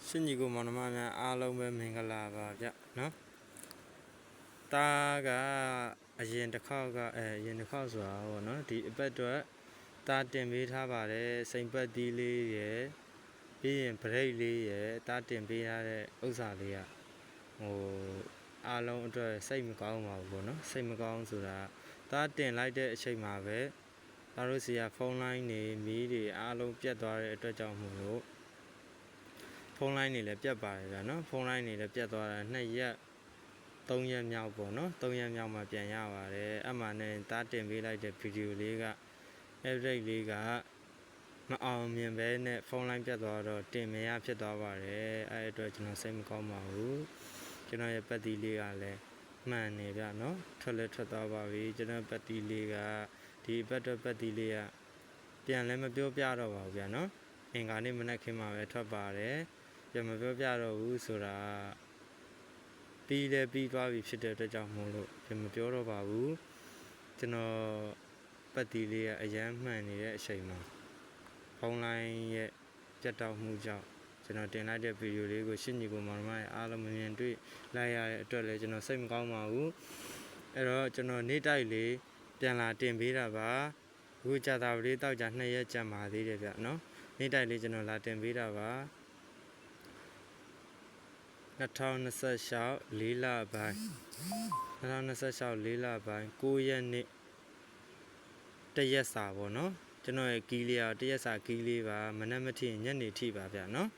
ရှင်ကြီးကိုမောင်နှမများအားလုံးပဲမင်္ဂလာပါဗျနော်တာကအရင်တစ်ခေါက်ကအရင်တစ်ခေါက်ဆိုတာပေါ့နော်ဒီအပတ်တော့တာတင်ပေးထားပါတယ်စိန်ပတ်သီးလေးရယ်ပြီးရင်ဗရိတ်လေးရယ်တာတင်ပေးရတဲ့ဥစ္စာလေးကအားလုံးအတွက်စိတ်မကောင်းပါဘူးပေါ့နော်စိတ်မကောင်းဆိုတာတာတင်လိုက်တဲ့အချိန်မှာပဲသားတို့စီကဖုန်းလိုင်းနေမီးတွေအားလုံးပြတ်သွားတဲ့အတွက်ကြောင့်မို့လို့ဖုန်းလိုင်းတွေလည်းပြတ်ပါတယ်ဗျာနော်ဖုန်းလိုင်းတွေလည်းပြတ်သွားတာ2 ရက်3 ရက်မြောက်ပေါ့နော်3 ရက်မြောက်မှပြန်ရပါတယ်အမှန်နဲ့တားတင်ပေးလိုက်တဲ့ဗီဒီယိုလေးက update လေးကမအောင်မြင်ပဲနဲ့ဖုန်းလိုင်းပြတ်သွားတော့တင်မရဖြစ်သွားပါတယ်အဲ့အတွက်ကျွန်တော်စိတ်မကောင်းပါဘူးကျွန်တော်ရဲ့ပတ်တီးလေးကလည်းမှန်နေဗျာနော်ထွက်လည်းထွက်သွားပါပြီကျွန်တော်ပတ်တီးလေးကဒီပတ်တီးလေးကပြန်လည်းမပြောပြတော့ပါဘူးဗျာနော်အင်္ဂါနေ့မနက်ခင်းမှာပဲထွက်ပါတယ်ပြန်မပြောပြတော့ဘူးဆိုတာပြီးလည်းပြီးသွားပြီဖြစ်တဲ့အတွက်ကြောင့်မို့လို့ပြန်မပြောတော့ပါဘူးကျွန်တော်ပတ်တီးလေးကအရန်မှန်နေတဲ့အချိန်မှာဖုန်းလိုင်းရဲ့ပြတ်တောက်မှုကြောင့်ကျွန်တော်တင်လိုက်တဲ့ဗီဒီယိုလေးကိုရှင်းညီကိုမောင်နှမရဲ့အားလုံးမြင်တွေ့လိုက်ရတဲ့အတွက်လည်းကျွန်တော်စိတ်မကောင်းပါဘူးအဲ့တော့ကျွန်တော်နေ့တိုက်လေးပြန်လာတင်ပေးတာပါအခုကြာတာလေးတောက်ကြ2 ရက်ကြာပါသေးတယ်ဗျနော်နေ့တိုက်လေးကျွန်တော်လာတင်ပေးတာပါ2026 4 လပိုင်း2026 4 လပိုင်း9 ရက်နေ့တရက်စာပေါ့နော်ကျွန်တော်ရဲ့ကီးလေးကတရက်စာကီးလေးပါမနက်မထိရင်ညနေထိပါဗျာနော်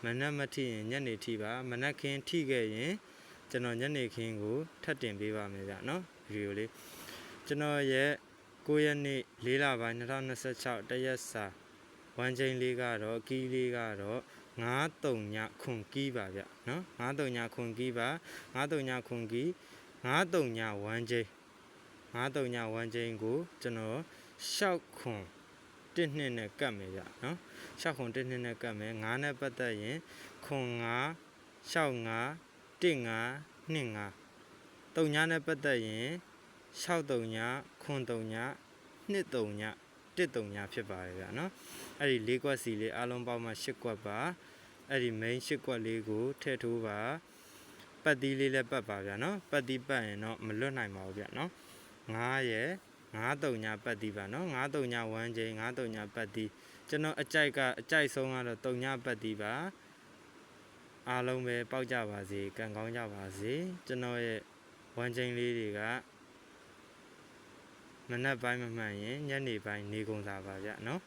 မနက်မထိရင်ညနေထိပါမနက်ခင်းထိခဲ့ရင်ကျွန်တော်ညနေခင်းကိုထပ်တင်ပေးပါမယ်ဗျာနော်ဗီဒီယိုလေးကျွန်တော်ရဲ့9 ရက်နေ့4 လပိုင်း2026တရက်စာဝမ်းချင်းလေးကတော့ကီးလေးကတော့939ခွန်ကီးပါဗျနော်939ခွန်ကီးပါ939ခွန်ကီး939ဝမ်းချင်း939ဝမ်းချင်းကိုကျွန်တော်6ခွန်1 နှစ်နဲ့ကတ်မယ်ဗျနော်6ခွန်1 နှစ်နဲ့ကတ်မယ်9နဲ့ပတ်သက်ရင်ခွန်9 65 15 25 3ညနဲ့ပတ်သက်ရင်63ညခွန်3ည23ည13ညဖြစ်ပါတယ်ဗျနော်အဲ့ဒီ4 ကွက်စီလေးအားလုံးပေါင်းမှ8 ကွက်ပါအဲ့ဒီ main 8 ကွက်လေးကိုထည့်ထိုးပါပတ်သီးလေးလည်းပတ်ပါဗျနော်ပတ်သီးပတ်ရင်တော့မလွတ်နိုင်ပါဘူးဗျနော်9ရယ်9 3ညပတ်သီးပါနော်9 3ညဝမ်းချင်း9 3ညပတ်သီးကျွန်တော်အကြိုက်ဆုံးကတော့3ညပတ်သီးပါအားလုံးပဲပေါက်ကြပါစေကံကောင်းကြပါစေကျွန်တော်ရဲ့ဝမ်းချင်းလေးတွေကမနက်ပိုင်းမမှန်ရင်ညနေပိုင်းနေကုန်တာပါဗျနော်